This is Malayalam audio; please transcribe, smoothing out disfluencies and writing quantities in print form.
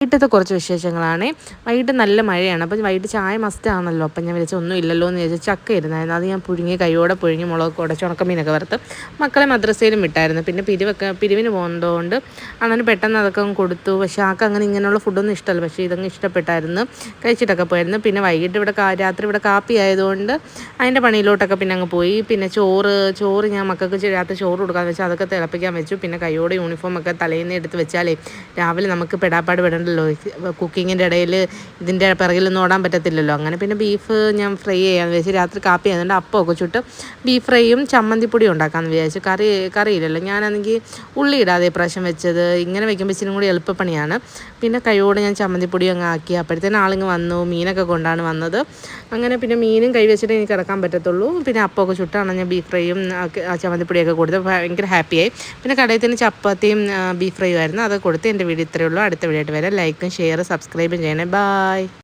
വൈകിട്ടത്തെ കുറച്ച് വിശേഷങ്ങളാണ്. വൈകിട്ട് നല്ല മഴയാണ്. അപ്പം വൈകിട്ട് ചായ മസ്റ്റാണല്ലോ. അപ്പം ഞാൻ വിചാരിച്ചു ഒന്നും ഇല്ലല്ലോ എന്ന് വിചാരിച്ചു ചക്ക ഇരുന്നായിരുന്നു. അത് ഞാൻ പുഴുങ്ങി കൈയോടെ പുഴുങ്ങി മുളക് ഉടച്ച് ഉണക്കമീനൊക്കെ വറുത്ത് മക്കളെ മദ്രസയിലും വിട്ടായിരുന്നു. പിന്നെ പിരിവിന് പോകുന്നതുകൊണ്ട് അങ്ങനെ പെട്ടെന്ന് അതൊക്കെ കൊടുത്തു. പക്ഷേ ആൾക്ക് അങ്ങനെ ഇങ്ങനെയുള്ള ഫുഡൊന്നും ഇഷ്ടമല്ല. പക്ഷേ ഇതങ്ങ് ഇഷ്ടപ്പെട്ടായിരുന്നു. കഴിച്ചിട്ടൊക്കെ പോയിരുന്നു. പിന്നെ വൈകിട്ട് രാത്രി ഇവിടെ കാപ്പി ആയതുകൊണ്ട് അതിൻ്റെ പണിയിലോട്ടൊക്കെ പിന്നെ അങ്ങ് പോയി. പിന്നെ ചോറ് ഞാൻ മക്കൾക്ക് രാത്രി ചോറ് കൊടുക്കാമെന്ന് വെച്ചാൽ അതൊക്കെ തിളപ്പിക്കാൻ വെച്ചു. പിന്നെ കൈയോടെ യൂണിഫോമൊക്കെ തലേന്ന് എടുത്ത് വെച്ചാലേ രാവിലെ നമുക്ക് പെടാപ്പാട് പെടേണ്ടല്ലോ. കുക്കിങ്ങിൻ്റെ ഇടയിൽ ഇതിൻ്റെ പിറകിലൊന്നും ഓടാൻ പറ്റത്തില്ലല്ലോ. അങ്ങനെ പിന്നെ ബീഫ് ഞാൻ ഫ്രൈ ചെയ്യാമെന്ന് വിചാരിച്ചു. രാത്രി കാപ്പി ആയതുകൊണ്ട് അപ്പമൊക്കെ ചുട്ട് ബീഫ് ഫ്രൈയും ചമ്മന്തിപ്പൊടിയും ഉണ്ടാക്കാമെന്ന് വിചാരിച്ചു. കറിയില്ലല്ലോ. ഞാനാണെങ്കിൽ ഉള്ളി ഇടാതെ ഇപ്രാവശ്യം വെച്ചത്. ഇങ്ങനെ വെക്കുമ്പോൾ ഇച്ചിരി കൂടി എളുപ്പപ്പണിയാണ്. പിന്നെ കൈയോടെ ഞാൻ ചമ്മന്തിപ്പൊടിയും അങ്ങ് ആക്കി. അപ്പോഴത്തേനും ആളിങ്ങ് വന്നു. മീനൊക്കെ കൊണ്ടാണ് വന്നത്. അങ്ങനെ പിന്നെ മീനും കൈ വെച്ചിട്ട് എനിക്ക് കിടക്കാൻ പറ്റത്തുള്ളൂ. പിന്നെ അപ്പമൊക്കെ ചുട്ടാണ് ഞാൻ ബീഫ് ഫ്രൈയും ചമ്മന്തിപ്പൊടിയൊക്കെ കൊടുത്ത് ഭയങ്കര ഹാപ്പിയായി. പിന്നെ കടയിൽ തന്നെ ചപ്പാത്തിയും ബീഫ് ഫ്രൈയും ആയിരുന്നു. അത് കൊടുത്ത് എൻ്റെ വീഡിയോ ഇത്രയേ ഉള്ളൂ. അടുത്ത വീഡിയോ ആയിട്ട് വരാം. ലൈക്കും ഷെയർ സബ്സ്ക്രൈബും ചെയ്യണേ. ബായ്.